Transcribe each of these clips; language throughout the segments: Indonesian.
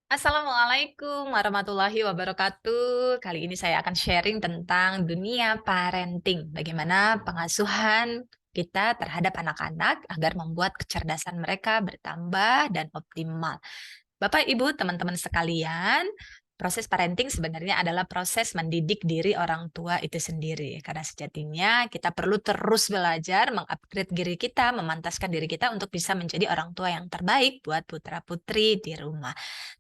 Assalamualaikum warahmatullahi wabarakatuh. Kali ini saya akan sharing tentang dunia parenting. Bagaimana pengasuhan kita terhadap anak-anak agar membuat kecerdasan mereka bertambah dan optimal. Bapak, Ibu, teman-teman sekalian, proses parenting sebenarnya adalah proses mendidik diri orang tua itu sendiri. Karena sejatinya kita perlu terus belajar, mengupgrade diri kita, memantaskan diri kita untuk bisa menjadi orang tua yang terbaik buat putra-putri di rumah.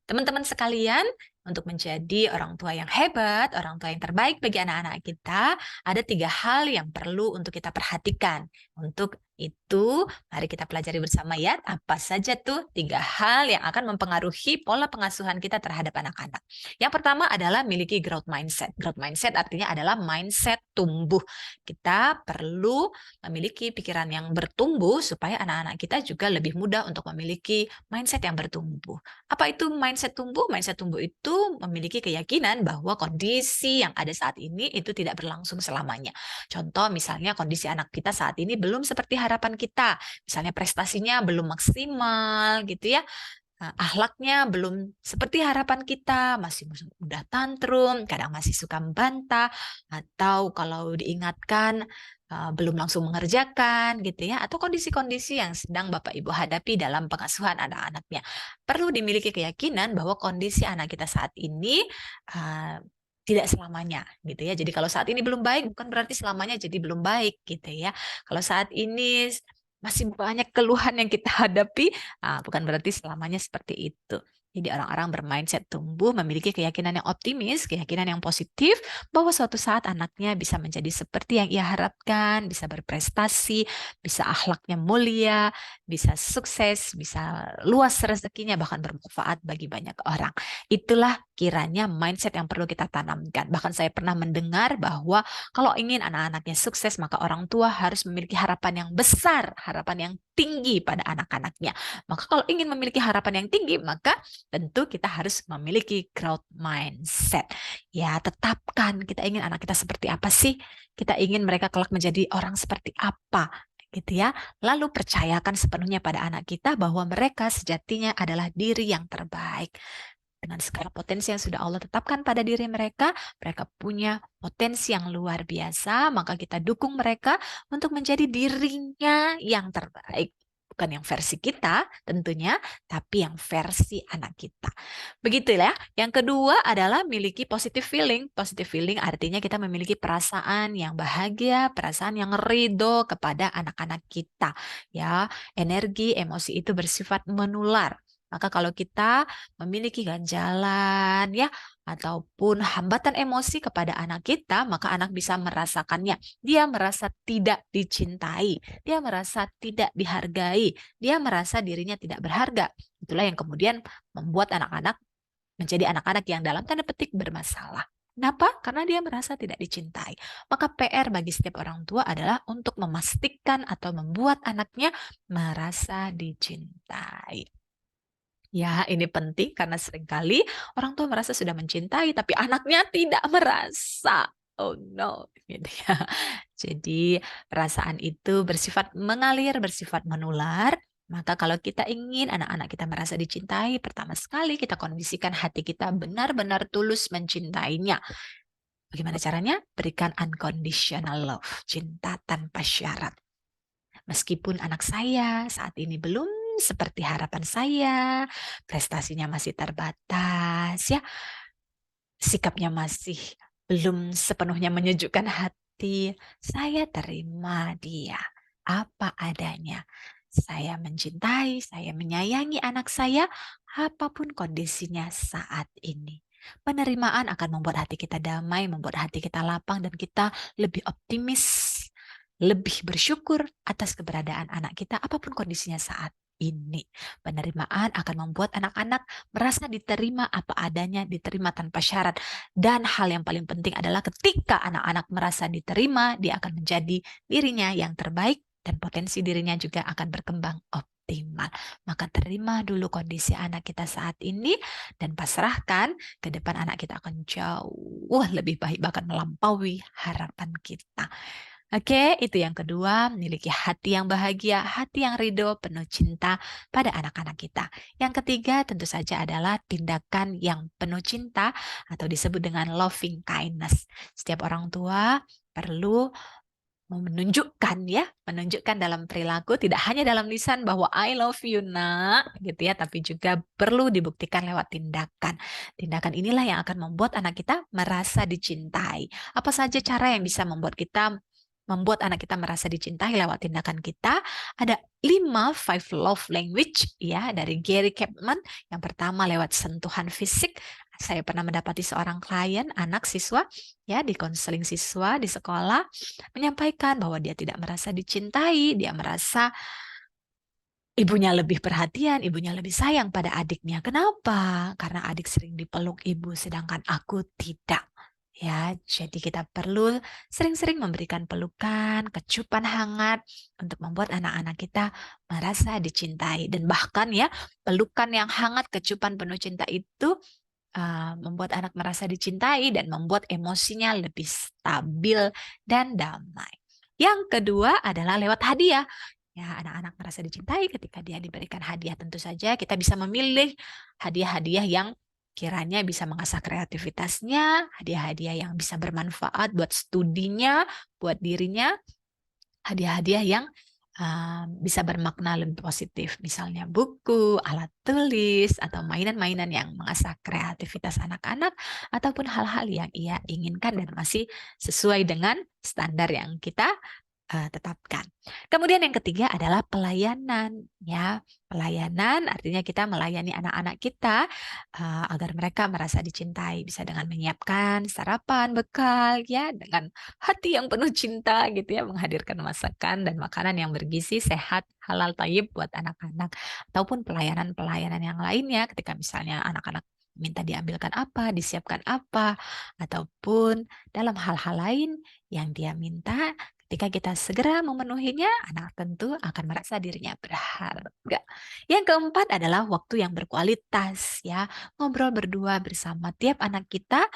Teman-teman sekalian, untuk menjadi orang tua yang hebat, orang tua yang terbaik bagi anak-anak kita, ada 3 hal yang perlu untuk kita perhatikan. Untuk itu, mari kita pelajari bersama ya, apa saja tuh 3 hal yang akan mempengaruhi pola pengasuhan kita terhadap anak-anak. Yang pertama adalah miliki growth mindset. Growth mindset artinya adalah mindset tumbuh. Kita perlu memiliki pikiran yang bertumbuh supaya anak-anak kita juga lebih mudah untuk memiliki mindset yang bertumbuh. Apa itu mindset tumbuh? Mindset tumbuh itu memiliki keyakinan bahwa kondisi yang ada saat ini itu tidak berlangsung selamanya. Contoh misalnya kondisi anak kita saat ini belum seperti harapan kita. Misalnya prestasinya belum maksimal gitu ya. Akhlaknya belum seperti harapan kita, masih mudah tantrum, kadang masih suka membantah, atau kalau diingatkan belum langsung mengerjakan gitu ya, atau kondisi-kondisi yang sedang Bapak Ibu hadapi dalam pengasuhan anak-anaknya. Perlu dimiliki keyakinan bahwa kondisi anak kita saat ini uh, tidak selamanya gitu ya. Jadi kalau saat ini belum baik bukan berarti selamanya jadi belum baik gitu ya. Kalau saat ini masih banyak keluhan yang kita hadapi, bukan berarti selamanya seperti itu. Jadi orang-orang bermindset tumbuh memiliki keyakinan yang optimis, keyakinan yang positif bahwa suatu saat anaknya bisa menjadi seperti yang ia harapkan, bisa berprestasi, bisa akhlaknya mulia, bisa sukses, bisa luas rezekinya, bahkan bermanfaat bagi banyak orang. Itulah kiranya mindset yang perlu kita tanamkan. Bahkan saya pernah mendengar bahwa kalau ingin anak-anaknya sukses, maka orang tua harus memiliki harapan yang besar, harapan yang tinggi pada anak-anaknya. Maka kalau ingin memiliki harapan yang tinggi, maka tentu kita harus memiliki growth mindset. Ya, tetapkan kita ingin anak kita seperti apa sih? Kita ingin mereka kelak menjadi orang seperti apa? Gitu ya. Lalu percayakan sepenuhnya pada anak kita bahwa mereka sejatinya adalah diri yang terbaik. Dengan segala potensi yang sudah Allah tetapkan pada diri mereka, mereka punya potensi yang luar biasa, maka kita dukung mereka untuk menjadi dirinya yang terbaik. Bukan yang versi kita tentunya, tapi yang versi anak kita. Begitu ya. Yang kedua adalah miliki positive feeling. Positive feeling artinya kita memiliki perasaan yang bahagia, perasaan yang ridho kepada anak-anak kita. Ya, energi, emosi itu bersifat menular. Maka kalau kita memiliki ganjalan ya ataupun hambatan emosi kepada anak kita, maka anak bisa merasakannya. Dia merasa tidak dicintai, dia merasa tidak dihargai, dia merasa dirinya tidak berharga. Itulah yang kemudian membuat anak-anak menjadi anak-anak yang dalam tanda petik bermasalah. Kenapa? Karena dia merasa tidak dicintai. Maka PR bagi setiap orang tua adalah untuk memastikan atau membuat anaknya merasa dicintai. Ya, ini penting karena seringkali orang tua merasa sudah mencintai, tapi anaknya tidak merasa. Oh no, gitu ya. Jadi perasaan itu bersifat mengalir, bersifat menular. Maka kalau kita ingin anak-anak kita merasa dicintai, pertama sekali kita kondisikan hati kita benar-benar tulus mencintainya. Bagaimana caranya? Berikan unconditional love, cinta tanpa syarat. Meskipun anak saya saat ini belum seperti harapan saya, prestasinya masih terbatas, ya, sikapnya masih belum sepenuhnya menyejukkan hati, saya terima dia apa adanya. Saya mencintai, saya menyayangi anak saya, apapun kondisinya saat ini. Penerimaan akan membuat hati kita damai, membuat hati kita lapang, dan kita lebih optimis, lebih bersyukur atas keberadaan anak kita, apapun kondisinya saat ini. Penerimaan akan membuat anak-anak merasa diterima apa adanya, diterima tanpa syarat. Dan hal yang paling penting adalah ketika anak-anak merasa diterima, dia akan menjadi dirinya yang terbaik dan potensi dirinya juga akan berkembang optimal. Maka terima dulu kondisi anak kita saat ini dan pasrahkan ke depan anak kita akan jauh lebih baik, bahkan melampaui harapan kita. Oke, itu yang kedua, memiliki hati yang bahagia, hati yang ridho, penuh cinta pada anak-anak kita. Yang ketiga tentu saja adalah tindakan yang penuh cinta atau disebut dengan loving kindness. Setiap orang tua perlu menunjukkan dalam perilaku, tidak hanya dalam lisan bahwa I love you nak, gitu ya, tapi juga perlu dibuktikan lewat tindakan. Tindakan inilah yang akan membuat anak kita merasa dicintai. Apa saja cara yang bisa membuat anak kita merasa dicintai lewat tindakan kita? Ada 5 five love language ya dari Gary Chapman. Yang pertama lewat sentuhan fisik. Saya pernah mendapati seorang klien, anak siswa ya di konseling siswa di sekolah menyampaikan bahwa dia tidak merasa dicintai, dia merasa ibunya lebih perhatian, ibunya lebih sayang pada adiknya. Kenapa? Karena adik sering dipeluk ibu, sedangkan aku tidak. Ya, jadi kita perlu sering-sering memberikan pelukan, kecupan hangat untuk membuat anak-anak kita merasa dicintai. Dan bahkan ya, pelukan yang hangat, kecupan penuh cinta itu membuat anak merasa dicintai dan membuat emosinya lebih stabil dan damai. Yang kedua adalah lewat hadiah. Ya, anak-anak merasa dicintai ketika dia diberikan hadiah. Tentu saja kita bisa memilih hadiah-hadiah yang kiranya bisa mengasah kreativitasnya, hadiah-hadiah yang bisa bermanfaat buat studinya, buat dirinya, hadiah-hadiah yang bisa bermakna lebih positif, misalnya buku, alat tulis, atau mainan-mainan yang mengasah kreativitas anak-anak, ataupun hal-hal yang ia inginkan dan masih sesuai dengan standar yang kita tetapkan. Kemudian yang ketiga adalah pelayanan, ya. Pelayanan artinya kita melayani anak-anak kita agar mereka merasa dicintai, bisa dengan menyiapkan sarapan, bekal, ya, dengan hati yang penuh cinta gitu ya, menghadirkan masakan dan makanan yang bergizi, sehat, halal, thayyib buat anak-anak, ataupun pelayanan-pelayanan yang lainnya ketika misalnya anak-anak minta diambilkan apa, disiapkan apa, ataupun dalam hal-hal lain yang dia minta. Ketika kita segera memenuhinya, anak tentu akan merasa dirinya berharga. Yang keempat adalah waktu yang berkualitas, ya. Ngobrol berdua bersama tiap anak kita,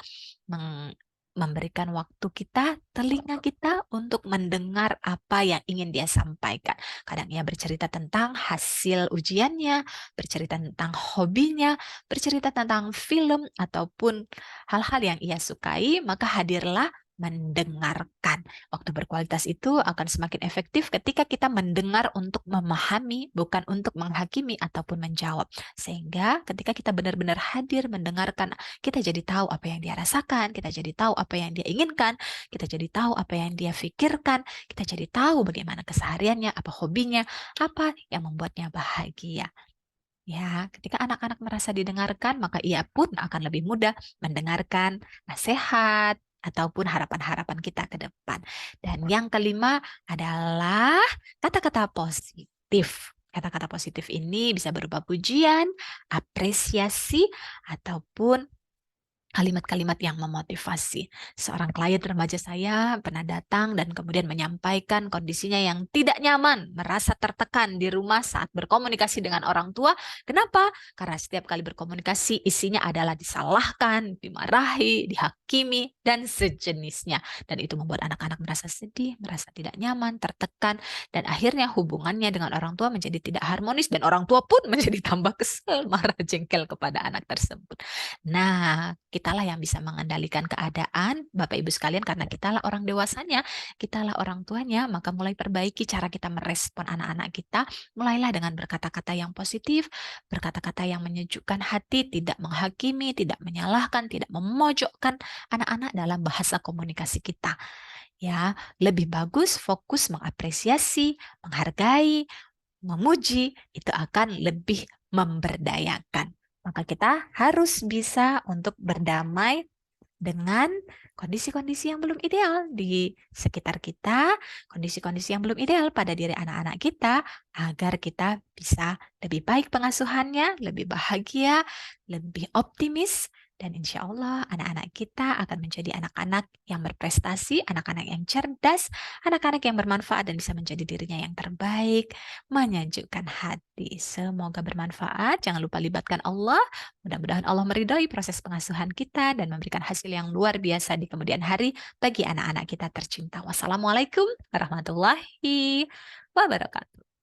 memberikan waktu kita, telinga kita untuk mendengar apa yang ingin dia sampaikan. Kadang ia bercerita tentang hasil ujiannya, bercerita tentang hobinya, bercerita tentang film ataupun hal-hal yang ia sukai, maka hadirlah mendengarkan. Waktu berkualitas itu akan semakin efektif ketika kita mendengar untuk memahami, bukan untuk menghakimi ataupun menjawab. Sehingga ketika kita benar-benar hadir mendengarkan, kita jadi tahu apa yang dia rasakan, kita jadi tahu apa yang dia inginkan, kita jadi tahu apa yang dia pikirkan, kita jadi tahu bagaimana kesehariannya, apa hobinya, apa yang membuatnya bahagia. Ya, ketika anak-anak merasa didengarkan, maka ia pun akan lebih mudah mendengarkan nasihat ataupun harapan-harapan kita ke depan. Dan yang kelima adalah kata-kata positif. Kata-kata positif ini bisa berupa pujian, apresiasi, ataupun kalimat-kalimat yang memotivasi. Seorang klien remaja saya pernah datang dan kemudian menyampaikan kondisinya yang tidak nyaman, merasa tertekan di rumah saat berkomunikasi dengan orang tua. Kenapa? Karena setiap kali berkomunikasi isinya adalah disalahkan, dimarahi, dihakimi, dan sejenisnya. Dan itu membuat anak-anak merasa sedih, merasa tidak nyaman, tertekan, dan akhirnya hubungannya dengan orang tua menjadi tidak harmonis dan orang tua pun menjadi tambah kesel, marah, jengkel kepada anak tersebut. Nah, kitalah yang bisa mengendalikan keadaan, Bapak Ibu sekalian, karena kitalah orang dewasanya, kitalah orang tuanya, maka mulai perbaiki cara kita merespon anak-anak kita, mulailah dengan berkata-kata yang positif, berkata-kata yang menyejukkan hati, tidak menghakimi, tidak menyalahkan, tidak memojokkan anak-anak dalam bahasa komunikasi kita. Ya, lebih bagus fokus mengapresiasi, menghargai, memuji, itu akan lebih memberdayakan. Maka kita harus bisa untuk berdamai dengan kondisi-kondisi yang belum ideal di sekitar kita, kondisi-kondisi yang belum ideal pada diri anak-anak kita, agar kita bisa lebih baik pengasuhannya, lebih bahagia, lebih optimis, dan insya Allah anak-anak kita akan menjadi anak-anak yang berprestasi, anak-anak yang cerdas, anak-anak yang bermanfaat dan bisa menjadi dirinya yang terbaik, menyejukkan hati. Semoga bermanfaat. Jangan lupa libatkan Allah. Mudah-mudahan Allah meridhoi proses pengasuhan kita dan memberikan hasil yang luar biasa di kemudian hari bagi anak-anak kita tercinta. Wassalamualaikum warahmatullahi wabarakatuh.